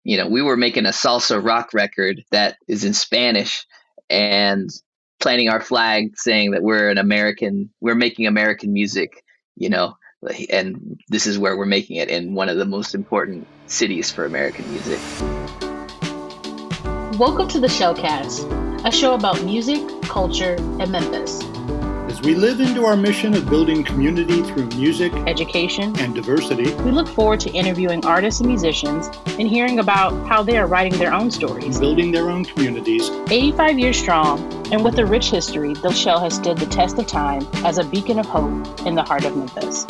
we were making a salsa rock record that is in Spanish and planting our flag saying that we're making American music, and this is where we're making it in one of the most important cities for American music. Welcome to the Shellcast, a show about music, culture, and Memphis. As we live into our mission of building community through music, education, and diversity, we look forward to interviewing artists and musicians and hearing about how they are writing their own stories, building their own communities. 85 years strong, and with a rich history, the Shell has stood the test of time as a beacon of hope in the heart of Memphis.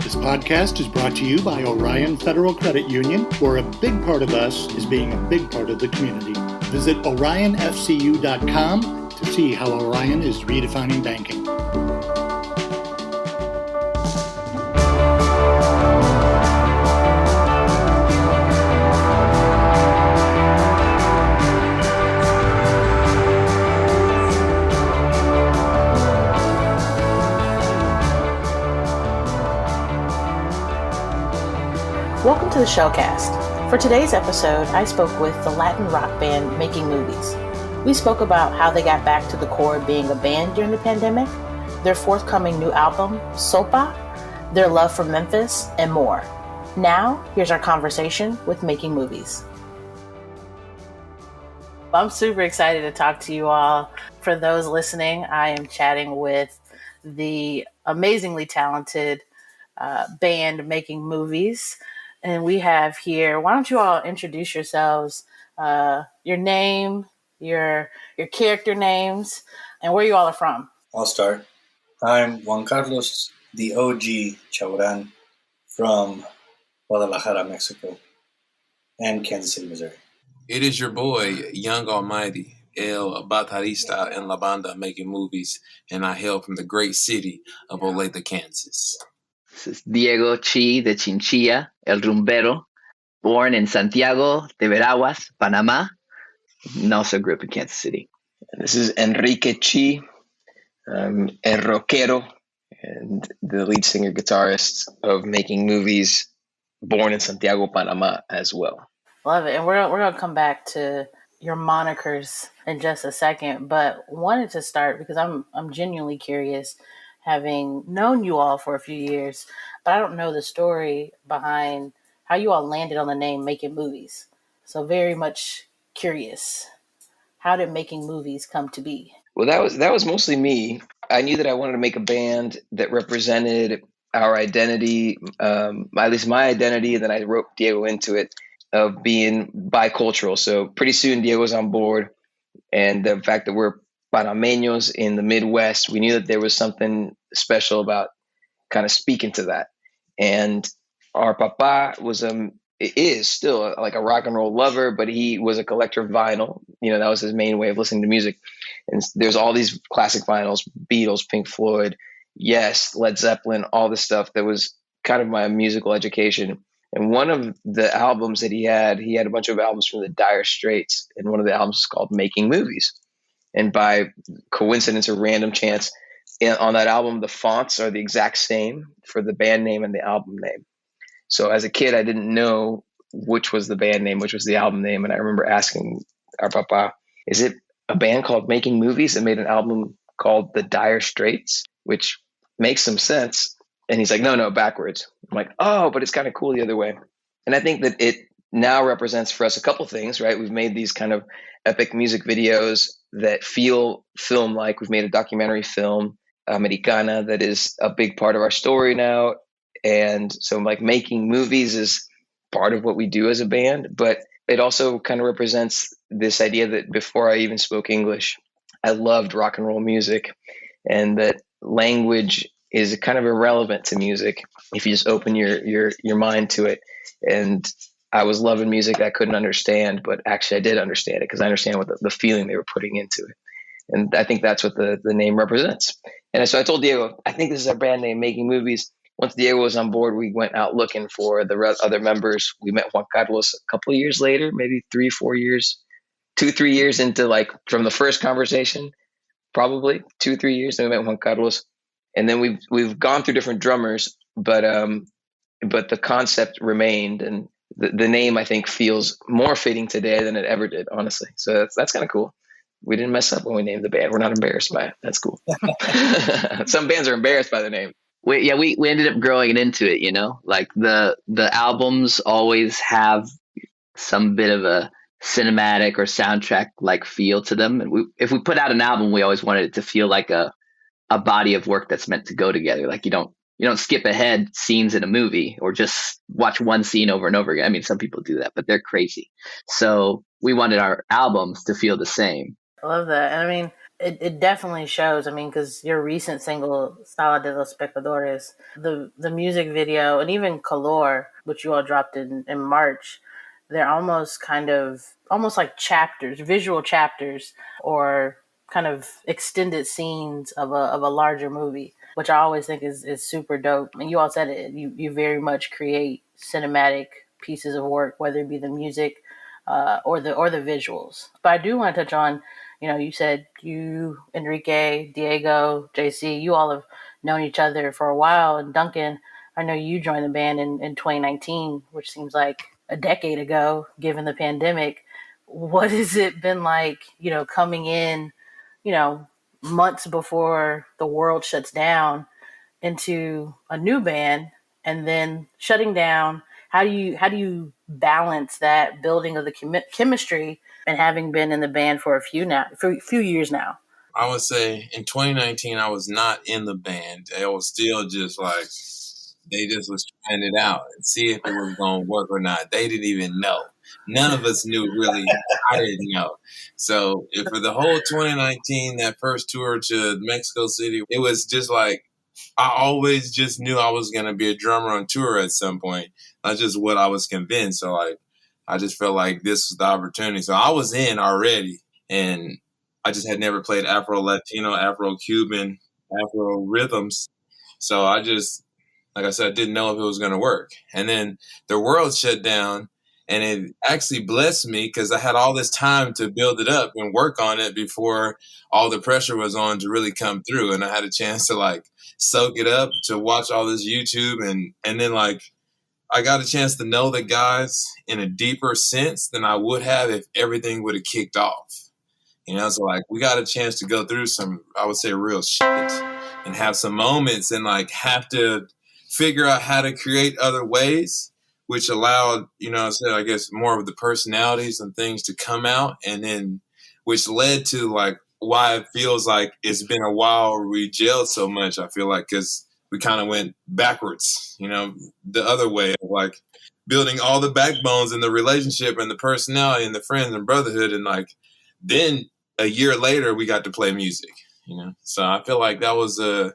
This podcast is brought to you by Orion Federal Credit Union, where a big part of us is being a big part of the community. Visit orionfcu.com to see how Orion is redefining banking. Welcome to the Shellcast. For today's episode, I spoke with the Latin rock band Making Movies. We spoke about how they got back to the core of being a band during the pandemic, their forthcoming new album, XOPA, their love for Memphis, and more. Now, here's our conversation with Making Movies. I'm super excited to talk to you all. For those listening, I am chatting with the amazingly talented band Making Movies. And we have here, why don't you all introduce yourselves, your name, your character names, and where you all are from. I'll start. I'm Juan Carlos, the OG Chavran from Guadalajara, Mexico, and Kansas City, Missouri. It is your boy, Young Almighty, El Baterista en la Banda Making Movies, and I hail from the great city of Olathe, Kansas. This is Diego Chi de Chinchilla, El Rumbero, born in Santiago de Veraguas, Panama, and also grew up in Kansas City. And this is Enrique Chi, El Rockero, and the lead singer guitarist of Making Movies, born in Santiago, Panama as well. Love it. And we're going to come back to your monikers in just a second, but wanted to start because I'm genuinely curious, having known you all for a few years, but I don't know the story behind how you all landed on the name Making Movies. So very much curious. How did Making Movies come to be? Well, that was mostly me. I knew that I wanted to make a band that represented our identity, at least my identity, and then I roped Diego into it, of being bicultural. So pretty soon Diego was on board, and the fact that we're Panameños in the Midwest, we knew that there was something special about kind of speaking to that. And our papa is still like a rock and roll lover, but he was a collector of vinyl. That was his main way of listening to music. And there's all these classic vinyls, Beatles, Pink Floyd, Yes, Led Zeppelin, all this stuff that was kind of my musical education. And one of the albums that he had a bunch of albums from the Dire Straits, and one of the albums is called Making Movies. And by coincidence or random chance, on that album, the fonts are the exact same for the band name and the album name. So as a kid, I didn't know which was the band name, which was the album name. And I remember asking our papa, is it a band called Making Movies that made an album called The Dire Straits, which makes some sense? And he's like, no, backwards. I'm like, oh, but it's kind of cool the other way. And I think that it now represents for us a couple things, right? We've made these kind of epic music videos that feel film-like. We've made a documentary film, Americana, that is a big part of our story now. And so like Making Movies is part of what we do as a band, but it also kind of represents this idea that before I even spoke English, I loved rock and roll music, and that language is kind of irrelevant to music if you just open your mind to it. And I was loving music I couldn't understand, but actually I did understand it because I understand what the feeling they were putting into it. And I think that's what the name represents. And so I told Diego, I think this is our band name, Making Movies. Once Diego was on board, we went out looking for the other members. We met Juan Carlos a couple of years later, maybe 3 years into, like, from the first conversation, probably 2-3 years. Then we met Juan Carlos. And then we've gone through different drummers, but but the concept remained, and the name I think feels more fitting today than it ever did, honestly. So that's kind of cool. We didn't mess up when we named the band. We're not embarrassed by it. That's cool. Some bands are embarrassed by the name. We ended up growing into it, like the albums always have some bit of a cinematic or soundtrack like feel to them. And if we put out an album, we always wanted it to feel like a body of work that's meant to go together. Like you don't skip ahead scenes in a movie or just watch one scene over and over again. I mean, some people do that, but they're crazy. So we wanted our albums to feel the same. I love that. And I mean, it definitely shows. I mean, because your recent single, Sala de los Pecadores, the music video, and even Color, which you all dropped in March, they're almost like chapters, visual chapters, or kind of extended scenes of a larger movie, which I always think is super dope. And you all said it, you very much create cinematic pieces of work, whether it be the music or the visuals. But I do want to touch on, you said you, Enrique, Diego, JC, you all have known each other for a while. And Duncan, I know you joined the band in 2019, which seems like a decade ago, given the pandemic. What has it been like, coming in, months before the world shuts down into a new band and then shutting down? How do you balance that building of the chemistry and having been in the band for a few years now? I would say in 2019, I was not in the band. I was still just like, they just was trying it out and see if it was going to work or not. They didn't even know. None of us knew really. I didn't know. So for the whole 2019, that first tour to Mexico City, it was just like, I always just knew I was going to be a drummer on tour at some point. That's just what I was convinced. So like, I just felt like this was the opportunity. So I was in already, and I just had never played Afro-Latino, Afro-Cuban, Afro rhythms. So I just, like I said, didn't know if it was going to work. And then the world shut down, and it actually blessed me because I had all this time to build it up and work on it before all the pressure was on to really come through. And I had a chance to like soak it up, to watch all this YouTube. And then like, I got a chance to know the guys in a deeper sense than I would have if everything would have kicked off. So like we got a chance to go through some, I would say, real shit and have some moments and like have to figure out how to create other ways, which allowed, I guess more of the personalities and things to come out, and then which led to like why it feels like it's been a while where we gelled so much. I feel like because we kind of went backwards, the other way of like building all the backbones in the relationship and the personality and the friends and brotherhood. And like, then a year later we got to play music, So I feel like that was a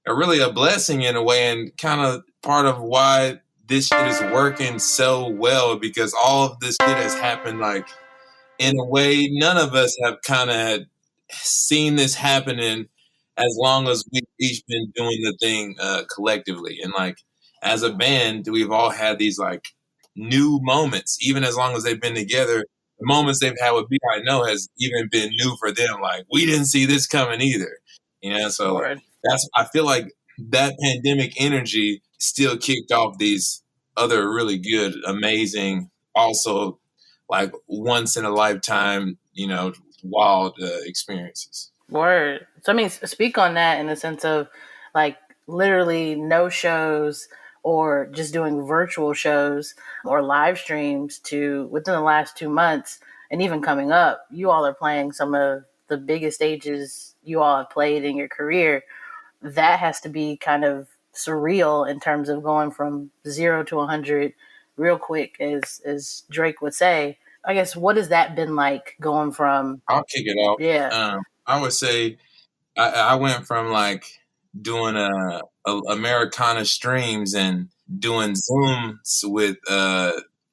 really a blessing in a way, and kind of part of why this shit is working so well, because all of this shit has happened like in a way none of us have kind of seen this happening as long as we've each been doing the thing collectively. And like as a band, we've all had these like new moments, even as long as they've been together. The moments they've had with Be I Know has even been new for them. Like we didn't see this coming either, So like, I feel like that pandemic energy still kicked off these other really good, amazing, also like once in a lifetime, wild experiences. Word. So I mean, speak on that in the sense of like literally no shows or just doing virtual shows or live streams to within the last 2 months, and even coming up, you all are playing some of the biggest stages you all have played in your career. That has to be kind of surreal in terms of going from 0 to 100 real quick, as Drake would say. I guess, what has that been like going from? I'll kick it off. Yeah. I would say I went from like doing a Americana streams and doing Zooms with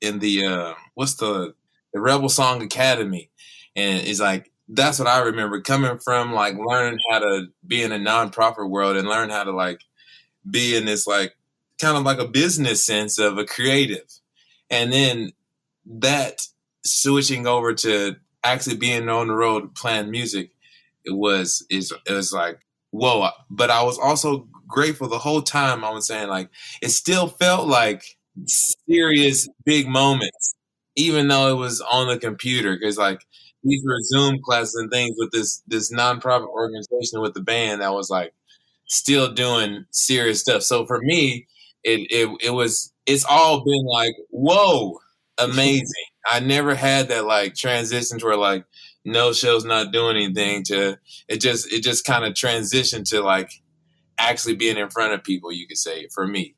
in the what's the Rebel Song Academy, and it's like that's what I remember coming from, like learning how to be in a nonprofit world and learn how to like be in this like kind of like a business sense of a creative, and then that switching over to actually being on the road playing music, it was like whoa. But I was also grateful the whole time. I was saying, like, it still felt like serious big moments, even though it was on the computer, because like these were Zoom classes and things with this nonprofit organization with the band that was like still doing serious stuff. So for me, it's all been like, whoa, amazing. I never had that like transition to where like no show's not doing anything to it just kind of transitioned to like actually being in front of people, you could say, for me.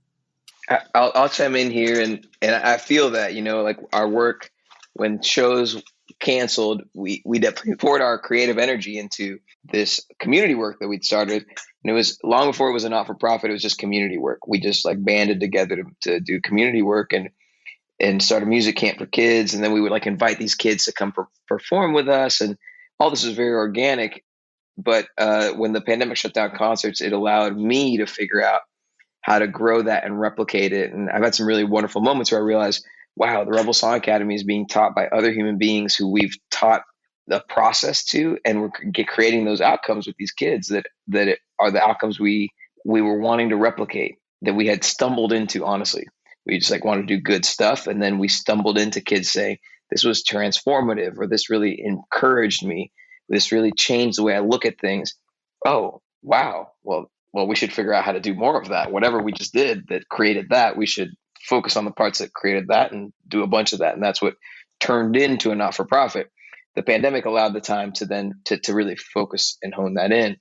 I'll chime in here, and I feel that, you know, like our work, when shows canceled, we definitely poured our creative energy into this community work that we'd started. And it was long before it was a not-for-profit, it was just community work. We just like banded together to do community work and start a music camp for kids. And then we would like invite these kids to come perform with us. And all this was very organic. But when the pandemic shut down concerts, it allowed me to figure out how to grow that and replicate it. And I've had some really wonderful moments where I realized, wow, the Rebel Song Academy is being taught by other human beings who we've taught the process to, and we're creating those outcomes with these kids that are the outcomes we were wanting to replicate, that we had stumbled into. Honestly, we just like wanted to do good stuff, and then we stumbled into kids saying this was transformative, or this really encouraged me, this really changed the way I look at things. Oh, wow. Well, we should figure out how to do more of that. Whatever we just did that created that, we should focus on the parts that created that and do a bunch of that. And that's what turned into a not-for-profit. The pandemic allowed the time to then to really focus and hone that in.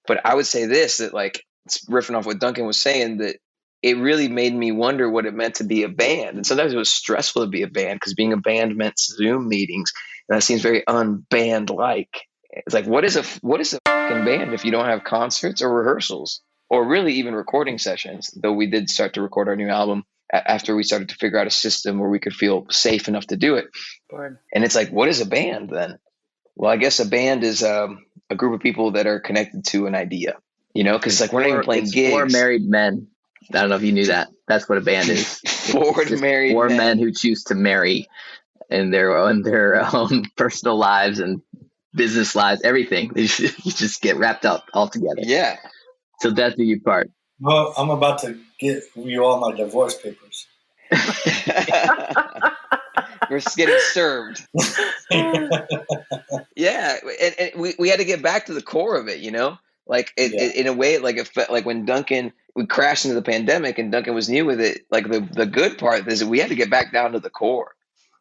But I would say this, that like, it's riffing off what Duncan was saying, that it really made me wonder what it meant to be a band. And sometimes it was stressful to be a band, because being a band meant Zoom meetings. And that seems very unband-like. It's like, what is a fucking band if you don't have concerts or rehearsals, or really even recording sessions? Though we did start to record our new album after we started to figure out a system where we could feel safe enough to do it. Word. And it's like, what is a band then? Well, I guess a band is a group of people that are connected to an idea, you know, because it's like we're not even playing gigs. Four married men. I don't know if you knew that. That's what a band is. Four men who choose to marry in their own personal lives and business lives, everything. You just get wrapped up all together. Yeah. So that's the you part. Well, I'm about to get you all my divorce papers. We're getting served. Yeah, and we had to get back to the core of it, you know, like in a way, like it felt like when we crashed into the pandemic and Duncan was new with it. Like the good part is that we had to get back down to the core,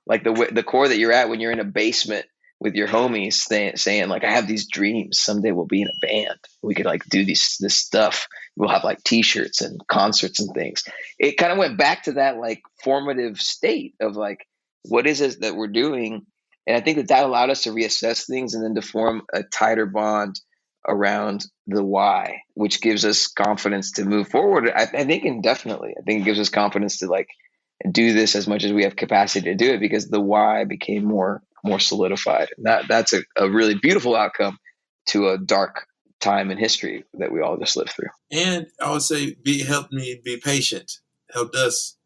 like the core that you're at when you're in a basement with your homies saying like, I have these dreams. Someday we'll be in a band. We could like do this stuff. We'll have like t-shirts and concerts and things. It kind of went back to that like formative state of like, what is it that we're doing? And I think that allowed us to reassess things and then to form a tighter bond around the why, which gives us confidence to move forward. I think indefinitely. I think it gives us confidence to like do this as much as we have capacity to do it, because the why became more solidified. And that's a really beautiful outcome to a dark time in history that we all just lived through. And I would say helped me be patient, helped us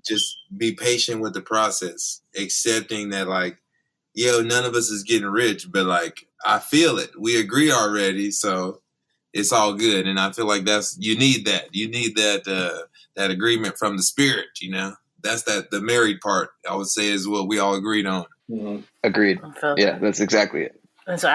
just be patient with the process, accepting that like, none of us is getting rich, but like, I feel it. We agree already, so it's all good. And I feel like you need that agreement from the spirit, you know. That's the married part, I would say, is what we all agreed on. Mm-hmm. Agreed. Yeah, that's exactly it. And so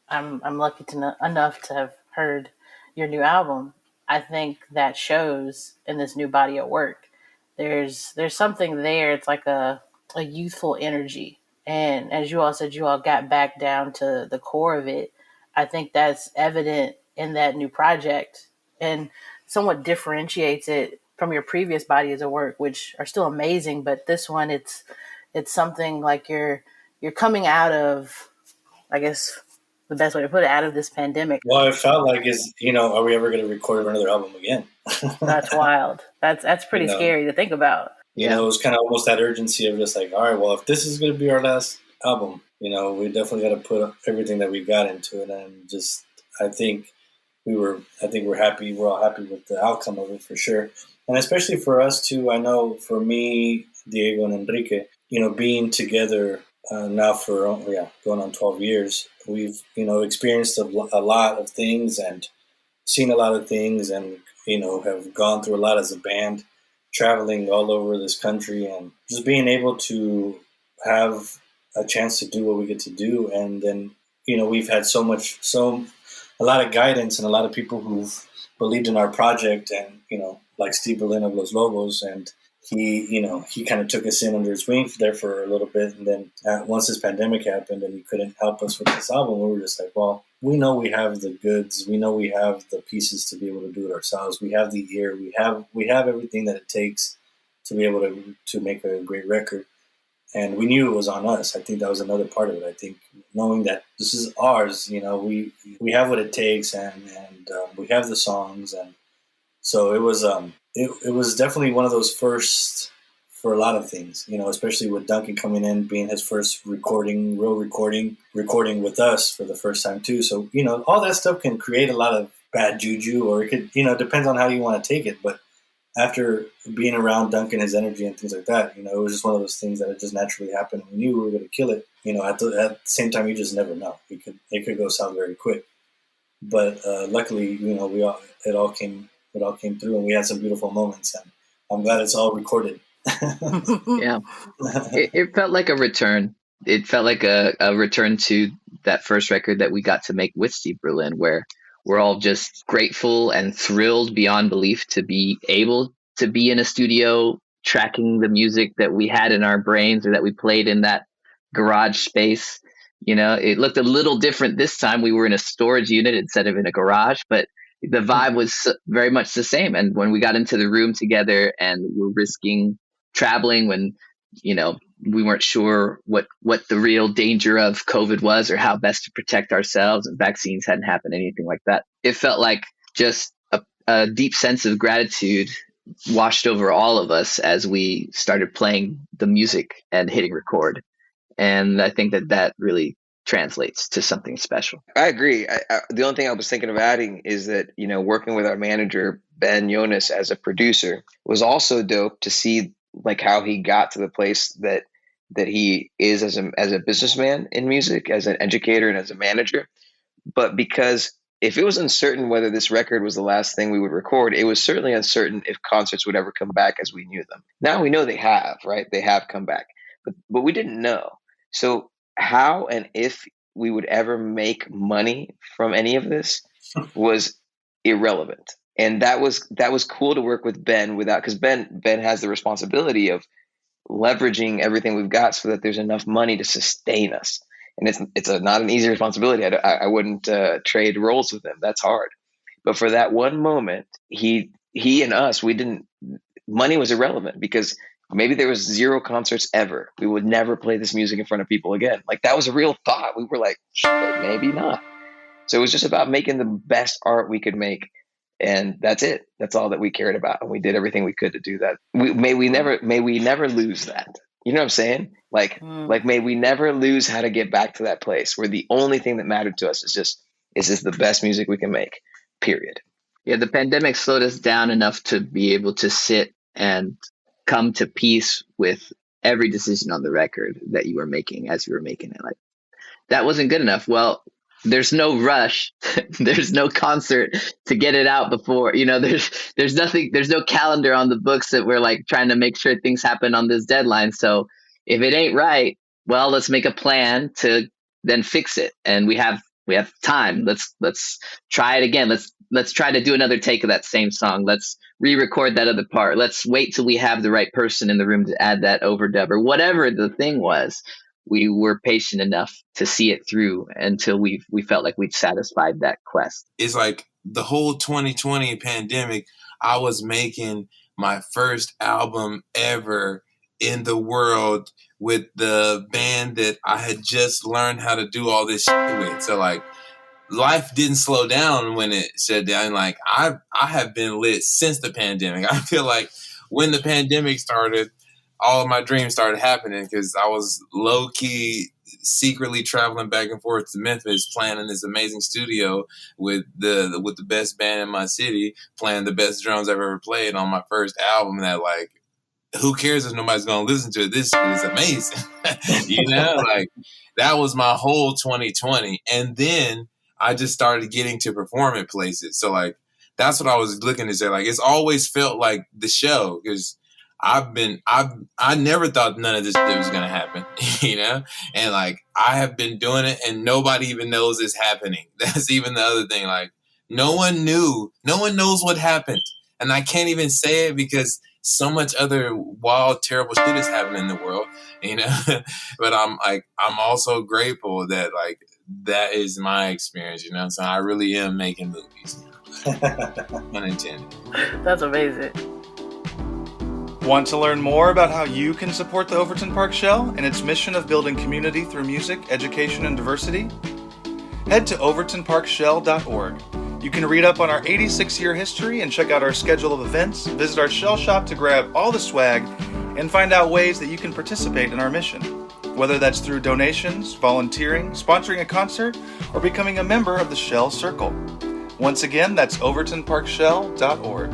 I'm lucky enough to have heard your new album. I think that shows in this new body of work. There's something there. It's like a youthful energy. And as you all said, you all got back down to the core of it. I think that's evident in that new project and somewhat differentiates it from your previous bodies of work, which are still amazing. But this one, it's something like you're coming out of, I guess, the best way to put it, out of this pandemic. Well, it felt like are we ever going to record another album again? That's wild. That's pretty scary to think about. You know, it was kind of almost that urgency of just like, all right, well, if this is going to be our last album, we definitely got to put everything that we got into it. And just, I think we're happy. We're all happy with the outcome of it for sure. And especially for us too, I know for me, Diego and Enrique, being together now for, going on 12 years, we've, experienced a lot of things. And seen a lot of things and, have gone through a lot as a band, traveling all over this country and just being able to have a chance to do what we get to do. And then, we've had a lot of guidance and a lot of people who've believed in our project and, like Steve Berlin of Los Lobos. And he kind of took us in under his wing there for a little bit. And then once this pandemic happened and he couldn't help us with this album, we were just like, well, we know we have the goods. We know we have the pieces to be able to do it ourselves. We have the ear. We have everything that it takes to be able to make a great record. And we knew it was on us. I think that was another part of it. I think knowing that this is ours, we have what it takes and we have the songs. And so it was it was definitely one of those firsts for a lot of things, especially with Duncan coming in, being his first recording with us for the first time too. So, all that stuff can create a lot of bad juju, or it could, depends on how you want to take it. But after being around Duncan, his energy and things like that, it was just one of those things that it just naturally happened. We knew we were going to kill it. At the same time, you just never know. It could go south very quick. But luckily, it all came through, and we had some beautiful moments. And I'm glad it's all recorded. Yeah, it felt like a return. It felt like a return to that first record that we got to make with Steve Berlin, where we're all just grateful and thrilled beyond belief to be able to be in a studio tracking the music that we had in our brains or that we played in that garage space. It looked a little different this time. We were in a storage unit instead of in a garage, but the vibe was very much the same. And when we got into the room together and we're risking traveling when, we weren't sure what the real danger of COVID was or how best to protect ourselves, and vaccines hadn't happened, anything like that. It felt like just a deep sense of gratitude washed over all of us as we started playing the music and hitting record. And I think that really translates to something special. I agree. The only thing I was thinking of adding is that, working with our manager, Ben Jonas, as a producer was also dope to see like how he got to the place that he is as a businessman in music, as an educator and as a manager. But because if it was uncertain whether this record was the last thing we would record, it was certainly uncertain if concerts would ever come back as we knew them. Now we know they have, right? They have come back, but we didn't know. So how and if we would ever make money from any of this was irrelevant. And that was cool to work with Ben because Ben has the responsibility of leveraging everything we've got so that there's enough money to sustain us. And it's not an easy responsibility. I wouldn't trade roles with him. That's hard. But for that one moment, he and us, money was irrelevant because maybe there was 0 concerts ever. We would never play this music in front of people again. Like that was a real thought. We were like, maybe not. So it was just about making the best art we could make. And that's it. That's all that we cared about. And we did everything we could to do that. May we never lose that. You know what I'm saying? Like may we never lose how to get back to that place where the only thing that mattered to us is this the best music we can make, period. Yeah, the pandemic slowed us down enough to be able to sit and come to peace with every decision on the record that you were making as you were making it. Like that wasn't good enough. Well, there's no rush. There's no concert to get it out before, there's nothing, there's no calendar on the books that we're like trying to make sure things happen on this deadline. So if it ain't right, well, let's make a plan to then fix it. And we have time. Let's try it again. Let's try to do another take of that same song. Let's re-record that other part. Let's wait till we have the right person in the room to add that overdub or whatever the thing was. We were patient enough to see it through until we felt like we'd satisfied that quest. It's like the whole 2020 pandemic, I was making my first album ever in the world with the band that I had just learned how to do all this shit with. So like life didn't slow down when it shut down. Like I have been lit since the pandemic. I feel like when the pandemic started, all of my dreams started happening because I was low-key secretly traveling back and forth to Memphis, playing in this amazing studio with the best band in my city, playing the best drums I've ever played on my first album that, like, who cares if nobody's going to listen to it? This shit is amazing. Like, that was my whole 2020. And then I just started getting to perform at places. So like, that's what I was looking to say. Like, it's always felt like the show, because I never thought none of this shit was going to happen, you know? And like, I have been doing it and nobody even knows it's happening. That's even the other thing. Like, no one knows what happened. And I can't even say it because so much other wild, terrible shit is happening in the world, you know? But I'm also grateful that like, that is my experience, you know? So I really am making movies. Unintended. That's amazing. Want to learn more about how you can support the Overton Park Shell and its mission of building community through music, education, and diversity? Head to overtonparkshell.org. You can read up on our 86-year history and check out our schedule of events, visit our shell shop to grab all the swag, and find out ways that you can participate in our mission. Whether that's through donations, volunteering, sponsoring a concert, or becoming a member of the Shell Circle. Once again, that's overtonparkshell.org.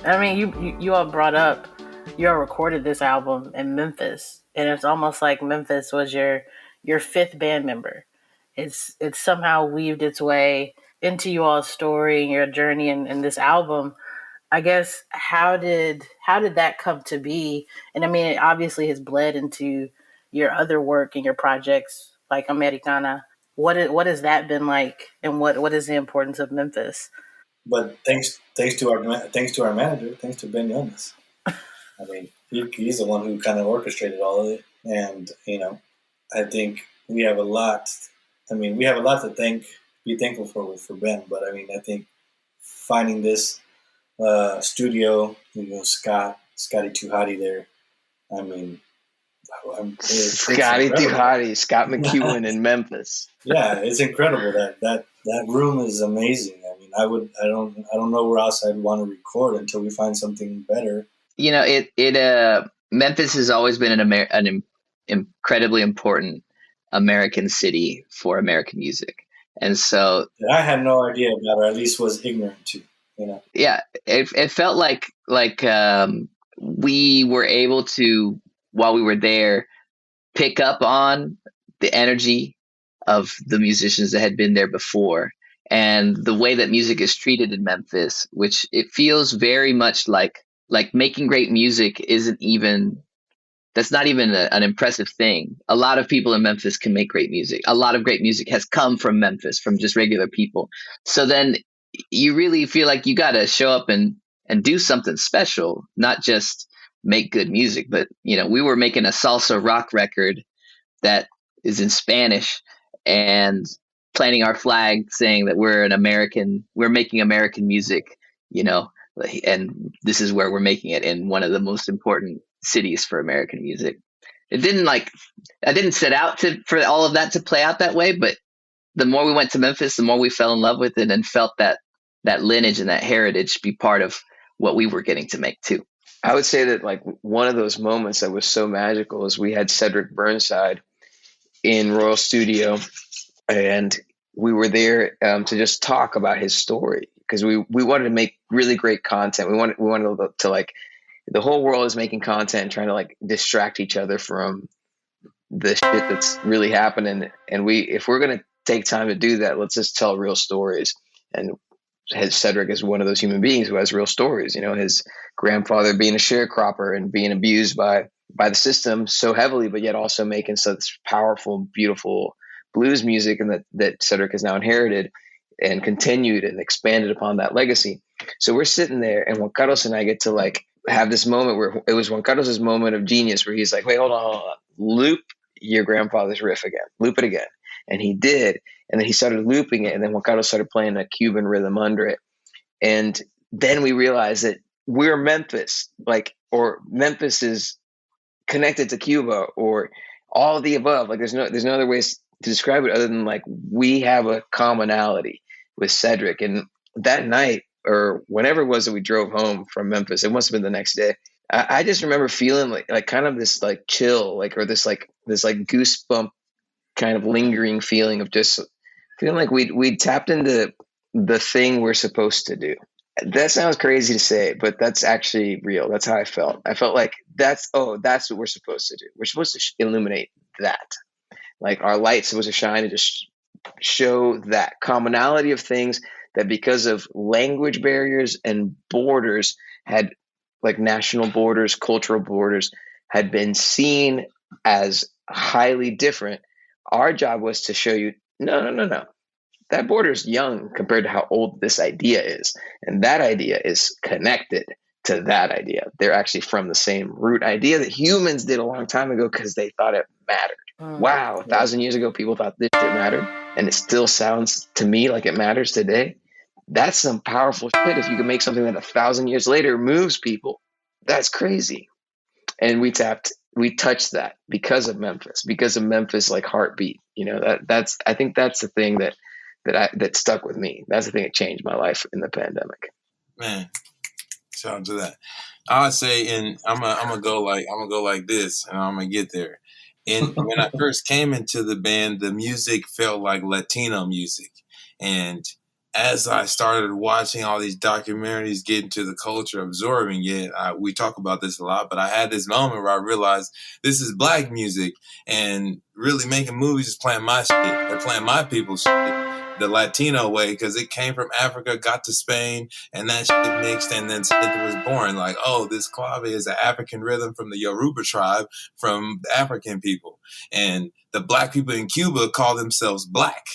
I mean, you all brought up, you all recorded this album in Memphis, and it's almost like Memphis was your fifth band member. It's somehow weaved its way into you all's story and your journey in this album. I guess, how did that come to be? And I mean, it obviously has bled into your other work and your projects like Americana. What has that been like, and what is the importance of Memphis? But thanks to our manager, thanks to Ben Jonas. I mean, he's the one who kind of orchestrated all of it, and you know, I think we have a lot. I mean, we have a lot to be thankful for Ben. But I mean, I think finding this studio, you know, Scotty Too Hottie there. I mean, Scotty Too Hottie, Scott McEwen in Memphis. Yeah, it's incredible. That room is amazing. I mean, I don't know where else I'd want to record until we find something better. You know, Memphis has always been an incredibly important American city for American music, and so I had no idea about, or at least was ignorant to. You know, yeah, it felt like we were able to, while we were there, pick up on the energy of the musicians that had been there before, and the way that music is treated in Memphis, which it feels very much like making great music that's not even an impressive thing. A lot of people in Memphis can make great music. A lot of great music has come from Memphis, from just regular people. So then you really feel like you got to show up and do something special, not just make good music. But, you know, we were making a salsa rock record that is in Spanish and planting our flag saying that we're making American music, you know, and this is where we're making it, in one of the most important cities for American music. I didn't set out for all of that to play out that way, but the more we went to Memphis, the more we fell in love with it and felt that lineage and that heritage be part of what we were getting to make too. I would say that like one of those moments that was so magical is we had Cedric Burnside in Royal Studio, and we were there to just talk about his story, because we wanted to make really great content. We wanted to like, the whole world is making content and trying to like distract each other from the shit that's really happening. And if we're going to take time to do that, let's just tell real stories. And Cedric is one of those human beings who has real stories. You know, his grandfather being a sharecropper and being abused by the system so heavily, but yet also making such powerful, beautiful blues music, and that Cedric has now inherited and continued and expanded upon that legacy. So we're sitting there, and Juan Carlos and I get to like have this moment where it was Juan Carlos's moment of genius, where he's like, wait, hold on. Loop your grandfather's riff again. Loop it again. And he did. And then he started looping it. And then Juan Carlos started playing a Cuban rhythm under it. And then we realized that we're Memphis, or Memphis is connected to Cuba, or all of the above. Like there's no other ways to describe it other than like we have a commonality with Cedric. And that night, or whenever it was that we drove home from Memphis, it must have been the next day, I just remember feeling like kind of this like chill, or this goosebump kind of lingering feeling of just feeling like we tapped into the thing we're supposed to do. That sounds crazy to say, but that's actually real. That's how I felt. I felt like that's what we're supposed to do. We're supposed to illuminate that. Like our light's supposed to shine and just show that commonality of things that because of language barriers and borders had like national borders, cultural borders had been seen as highly different. Our job was to show you, no. That border is young compared to how old this idea is. And that idea is connected to that idea. They're actually from the same root idea that humans did a long time ago because they thought it mattered. Wow, 1,000 years ago, people thought this shit mattered. And it still sounds to me like it matters today. That's some powerful shit. If you can make something that 1,000 years later moves people, that's crazy. And we touched that because of Memphis like heartbeat. You know, that's I think that's the thing that stuck with me. That's the thing that changed my life in the pandemic. Man, shout out to that. I would say, and I'm gonna go like this, and I'm gonna get there. And when I first came into the band, the music felt like Latino music, and as I started watching all these documentaries, getting to the culture, absorbing it, we talk about this a lot, but I had this moment where I realized this is Black music, and really making movies is playing my shit. They're playing my people's shit the Latino way, because it came from Africa, got to Spain, and that shit mixed, and then it was born. Like, oh, this clave is an African rhythm from the Yoruba tribe, from the African people. And the Black people in Cuba call themselves Black.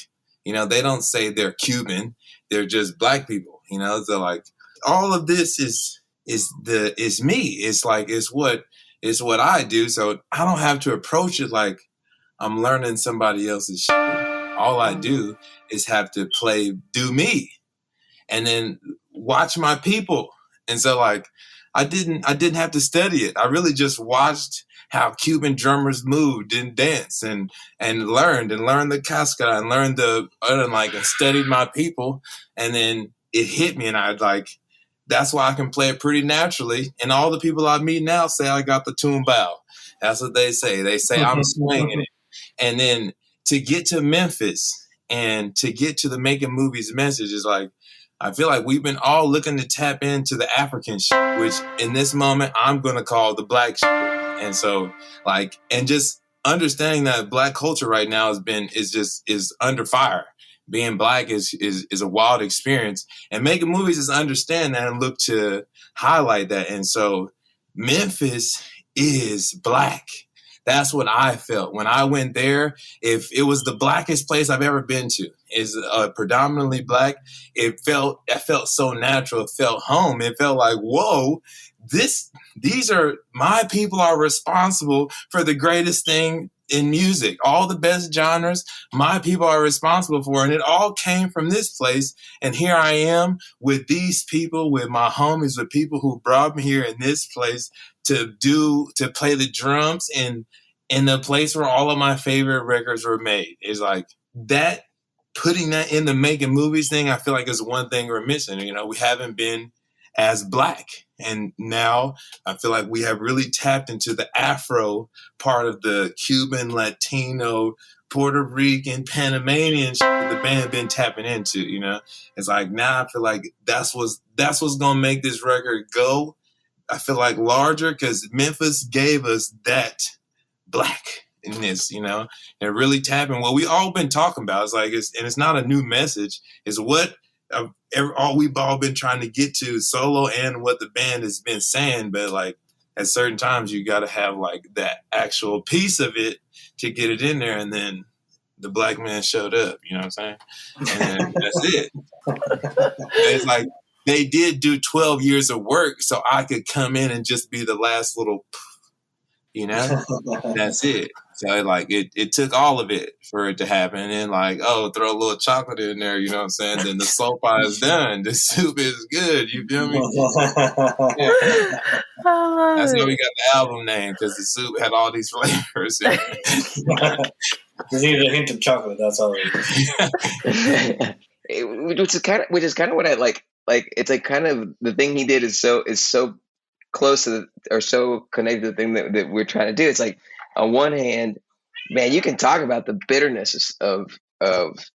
You know, they don't say they're Cuban. They're just Black people, you know. So like all of this is me. It's like it's what I do. So I don't have to approach it like I'm learning somebody else's shit. All I do is have to do me, and then watch my people. And so like I didn't have to study it. I really just watched how Cuban drummers moved and danced and learned the casca and learned and studied my people. And then it hit me, and I'd like, that's why I can play it pretty naturally. And all the people I meet now say I got the tumbao. That's what they say. They say I'm swinging it. And then to get to Memphis and to get to the making movies message is like, I feel like we've been all looking to tap into the African shit, which in this moment I'm going to call the Black shit. And so like, and just understanding that Black culture right now is under fire. Being Black is a wild experience, and making movies is understand that and look to highlight that. And so Memphis is Black. That's what I felt when I went there. If it was the Blackest place I've ever been to, is predominantly Black. It felt so natural. It felt home. It felt like, whoa, these are my people are responsible for the greatest thing in music. All the best genres, my people are responsible for, and it all came from this place. And here I am with these people, with my homies, with people who brought me here in this place to play the drums in the place where all of my favorite records were made. It's like that, putting that in the making movies thing, I feel like is one thing we're missing. You know, we haven't been as Black. And now I feel like we have really tapped into the Afro part of the Cuban, Latino, Puerto Rican, Panamanian shit that the band been tapping into, you know? It's like now I feel like that's what's going to make this record go, I feel like, larger, because Memphis gave us that Black in this, you know, and really tapping what we all been talking about. It's like, it's not a new message. It's what all we've all been trying to get to solo and what the band has been saying. But like at certain times you got to have like that actual piece of it to get it in there. And then the Black man showed up, you know what I'm saying? And that's it. It's like they did do 12 years of work so I could come in and just be the last little, you know, that's it. So like it took all of it for it to happen. And then like, oh, throw a little chocolate in there, you know what I'm saying? Then the sopa is done. The soup is good. You feel me? Yeah. That's how we got the album name, because the soup had all these flavors. Just need a hint of chocolate. That's all it is. Which is kind of what I like. Like it's like kind of the thing he did is so close to or so connected to the thing that we're trying to do. It's like on one hand, man, you can talk about the bitterness of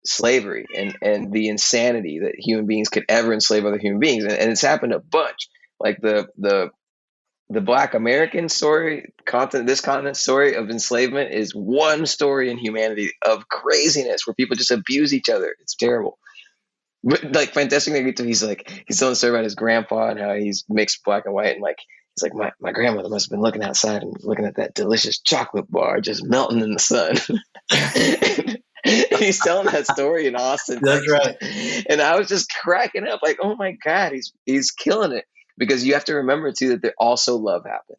slavery and the insanity that human beings could ever enslave other human beings, and it's happened a bunch. Like the the Black American story, this continent story of enslavement is one story in humanity of craziness where people just abuse each other. It's terrible. But like Fantastic Negrito, he's telling a story about his grandpa and how he's mixed black and white, and like he's like, my grandmother must have been looking outside and looking at that delicious chocolate bar just melting in the sun. He's telling that story in Austin. That's right. And I was just cracking up, like, oh my God, he's killing it. Because you have to remember too that there also love happened.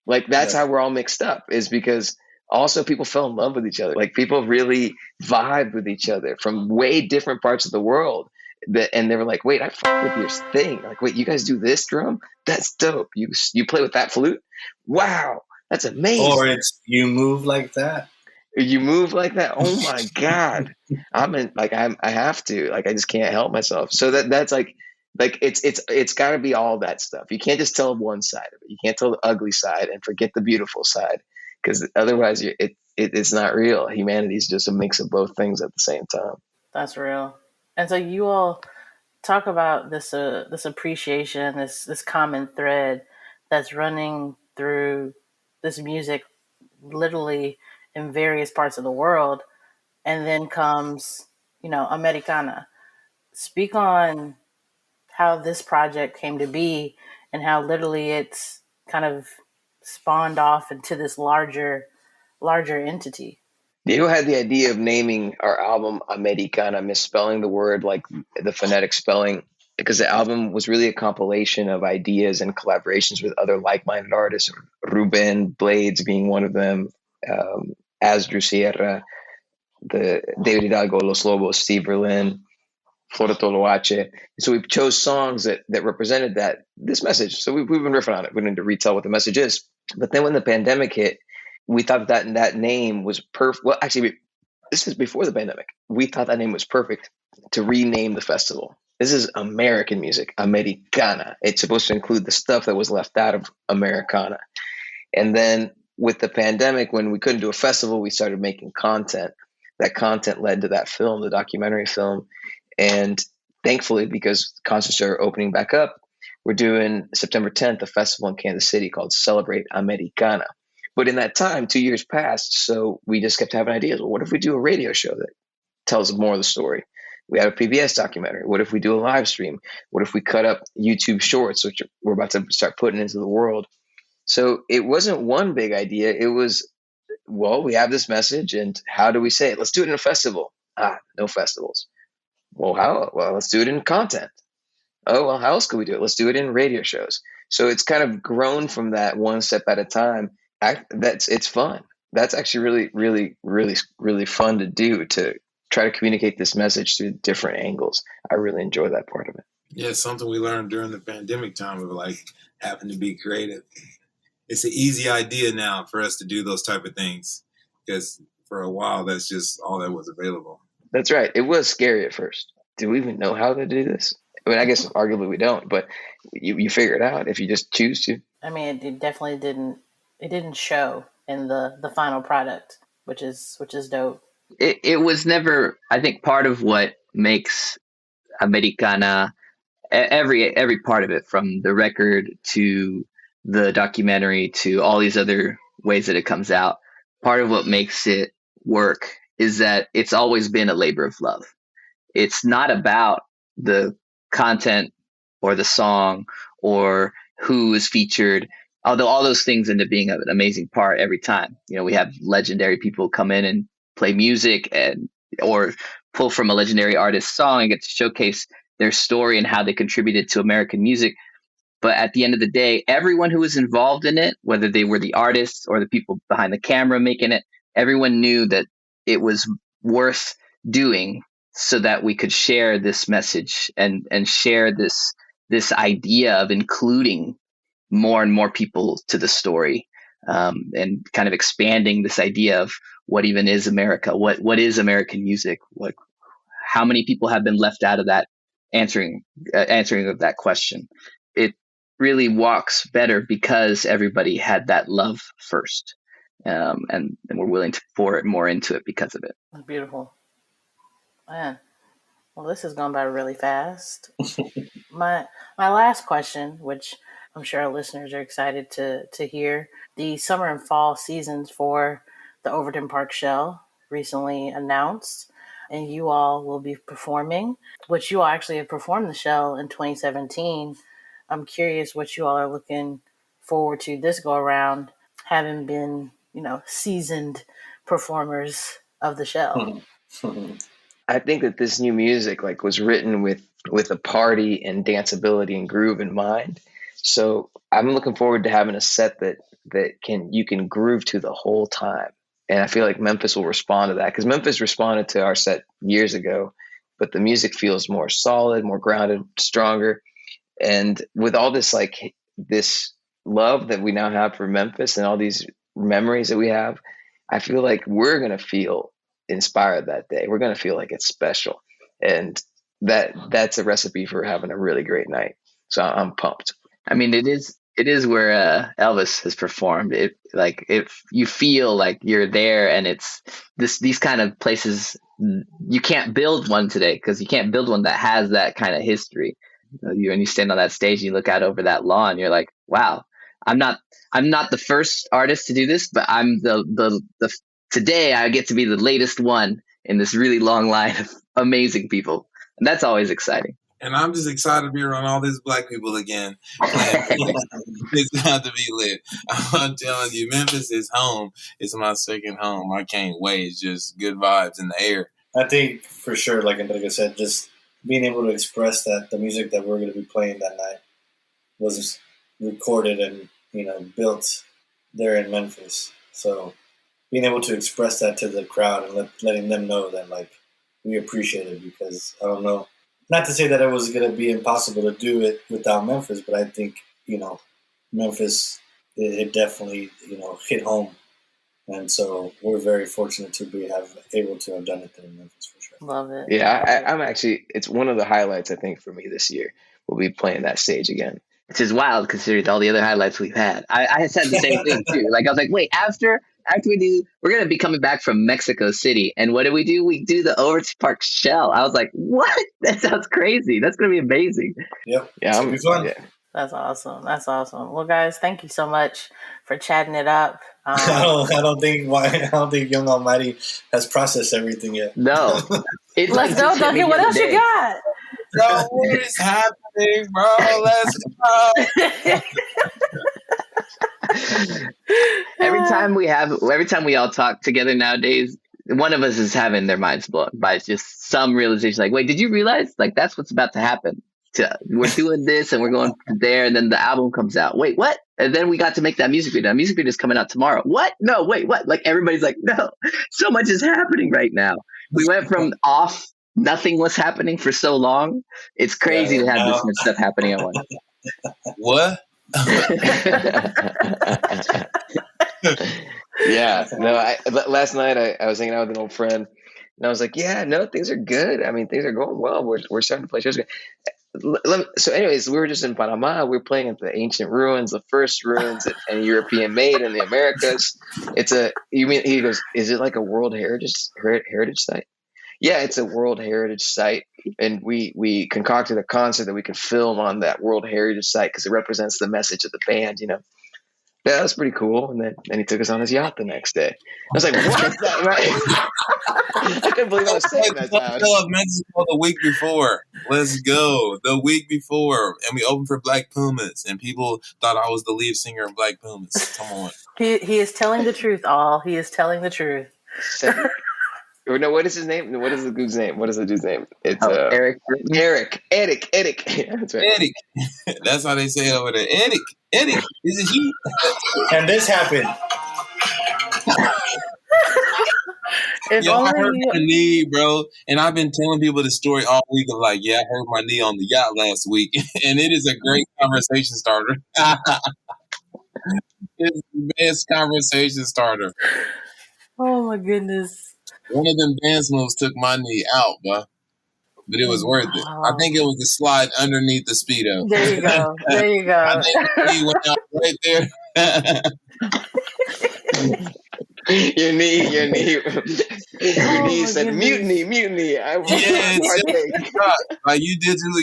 Like that's how we're all mixed up, is because also people fell in love with each other. Like people really vibed with each other from way different parts of the world. And they were like, wait, I fuck with your thing. Like, wait, you guys do this drum? That's dope. You play with that flute? Wow, that's amazing. Or it's you move like that. You move like that? Oh my God. I have to. Like I just can't help myself. So that's like it's got to be all that stuff. You can't just tell one side of it. You can't tell the ugly side and forget the beautiful side, because otherwise it's not real. Humanity is just a mix of both things at the same time. That's real. And so you all talk about this appreciation, this common thread that's running through this music, literally in various parts of the world, and then comes, Americana. Speak on how this project came to be and how literally it's kind of spawned off into this larger entity. Diego had the idea of naming our album Americana, misspelling the word like the phonetic spelling, because the album was really a compilation of ideas and collaborations with other like-minded artists, Ruben Blades being one of them, Asdru Sierra, the David Hidalgo, Los Lobos, Steve Berlin, Flora Toloache. So we chose songs that represented this message. So we've been riffing on it. We need to retell what the message is. But then when the pandemic hit, we thought that name was perfect. Well, actually, this is before the pandemic. We thought that name was perfect to rename the festival. This is American music, Americana. It's supposed to include the stuff that was left out of Americana. And then with the pandemic, when we couldn't do a festival, we started making content. That content led to that film, the documentary film. And thankfully, because concerts are opening back up, we're doing September 10th, a festival in Kansas City called Celebrate Americana. But in that time, 2 years passed, so we just kept having ideas. Well, what if we do a radio show that tells more of the story? We had a PBS documentary. What if we do a live stream? What if we cut up YouTube shorts, which we're about to start putting into the world? So it wasn't one big idea. It was, well, we have this message, and how do we say it? Let's do it in a festival. No festivals. Well, how? Well, let's do it in content. Oh, well, how else could we do it? Let's do it in radio shows. So it's kind of grown from that one step at a time. It's fun. That's actually really, really, really, really fun to do, to try to communicate this message through different angles. I really enjoy that part of it. Yeah, it's something we learned during the pandemic time of like having to be creative. It's an easy idea now for us to do those type of things, because for a while that's just all that was available. That's right. It was scary at first. Do we even know how to do this? I mean, I guess arguably we don't, but you figure it out if you just choose to. I mean, it definitely didn't. It didn't show in the final product, which is dope. It was never. I think part of what makes Americana, every part of it, from the record to the documentary to all these other ways that it comes out, part of what makes it work is that it's always been a labor of love. It's not about the content or the song or who is featured, although all those things end up being an amazing part every time. We have legendary people come in and play music or pull from a legendary artist's song and get to showcase their story and how they contributed to American music. But at the end of the day, everyone who was involved in it, whether they were the artists or the people behind the camera making it, everyone knew that it was worth doing so that we could share this message and share this idea of including more and more people to the story, and kind of expanding this idea of what even is America, what is American music, how many people have been left out of that answering of that question. It really walks better because everybody had that love first, and we're willing to pour it more into it because of it. Beautiful, man. Well, this has gone by really fast. My last question, which I'm sure our listeners are excited to hear. The summer and fall seasons for the Overton Park Shell recently announced, and you all will be performing, which you all actually have performed the Shell in 2017. I'm curious what you all are looking forward to this go around, having been, seasoned performers of the Shell. I think that this new music was written with a party and danceability and groove in mind. So I'm looking forward to having a set that you can groove to the whole time. And I feel like Memphis will respond to that, because Memphis responded to our set years ago, but the music feels more solid, more grounded, stronger. And with all this this love that we now have for Memphis and all these memories that we have, I feel like we're going to feel inspired that day. We're going to feel like it's special. And that's a recipe for having a really great night. So I'm pumped. I mean, it is where Elvis has performed. If you feel like you're there, and it's these kind of places, you can't build one today, because you can't build one that has that kind of history. When you stand on that stage and you look out over that lawn, you're like, wow, I'm not the first artist to do this, but I'm the today I get to be the latest one in this really long line of amazing people. And that's always exciting. And I'm just excited to be around all these black people again. It's got to be lit. I'm telling you, Memphis is home. It's my second home. I can't wait. It's just good vibes in the air. I think for sure, like I said, just being able to express that the music that we're going to be playing that night was recorded and, built there in Memphis. So being able to express that to the crowd and letting them know that, we appreciate it, because I don't know, not to say that it was going to be impossible to do it without Memphis, but I think, Memphis, it definitely, hit home. And so we're very fortunate to be able to have done it there in Memphis, for sure. Love it. Yeah, I'm actually, it's one of the highlights, I think, for me this year. We'll be playing that stage again. Which is wild considering all the other highlights we've had. I said the same thing too. I was like, wait, after we're going to be coming back from Mexico City. And what do? We do the Overton Park Shell. I was like, what? That sounds crazy. That's going to be amazing. Yep. Yeah, It'll be fun. Yeah. That's awesome. Well, guys, thank you so much for chatting it up. I don't think Young Almighty has processed everything yet. No. Let's go, Duncan. What else you got? Bro, what is happening, bro? Let's go. Every time we all talk together nowadays, one of us is having their minds blown by just some realization. Like, wait, did you realize? That's what's about to happen. We're doing this and we're going there, and then the album comes out. Wait, what? And then we got to make that music video. That music video is coming out tomorrow. What? No, wait, what? Everybody's like, no, so much is happening right now. We went from off. Nothing was happening for so long. It's crazy to have this much stuff happening at once. What? Yeah. No, last night I was hanging out with an old friend, and I was like, yeah, no, things are good. I mean, things are going well. We're starting to play shows. So anyways, we were just in Panama. We were playing at the ancient ruins, the first ruins and European made in the Americas. He goes, is it like a World Heritage site? Yeah, it's a World Heritage site, and we concocted a concert that we could film on that World Heritage site because it represents the message of the band, Yeah, that was pretty cool. And then he took us on his yacht the next day. I was like, what? I couldn't believe I was saying that. Mexico the week before. Let's go. The week before. And we opened for Black Pumas, and people thought I was the lead singer of Black Pumas. Come on. He is telling the truth, all. He is telling the truth. No, what is his name? What is the dude's name? What is the dude's name? It's Eric. Eric. Yeah, that's right. Eric. That's how they say it over there. Eric. Is it you? And this happened. I hurt my knee, bro. And I've been telling people the story all week of I hurt my knee on the yacht last week. And it is a great conversation starter. It's the best conversation starter. Oh, my goodness. One of them dance moves took my knee out, bro. But it was worth it. I think it was the slide underneath the Speedo. There you go. I think the knee went out right there. Your knee said mutiny. You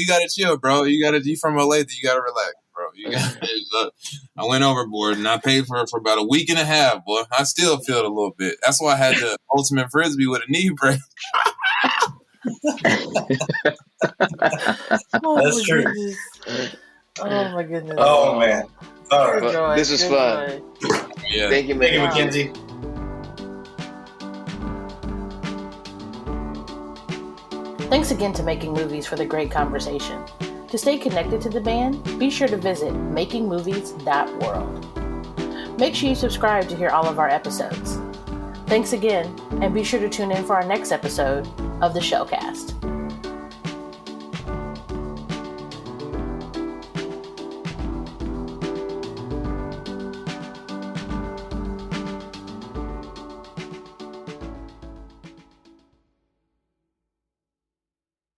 gotta chill, bro. You from LA, you gotta relax, bro. I went overboard and I paid for it for about a week and a half, boy. I still feel it a little bit. That's why I had the ultimate frisbee with a knee brace. That's true. Goodness. Oh my goodness. Oh man. All right. Well, this was fun. Yeah. Thank you, Thank you, man. McKenzii. Thanks again to Making Movies for the great conversation. To stay connected to the band, be sure to visit makingmovies.world. Make sure you subscribe to hear all of our episodes. Thanks again, and be sure to tune in for our next episode of the Shellcast.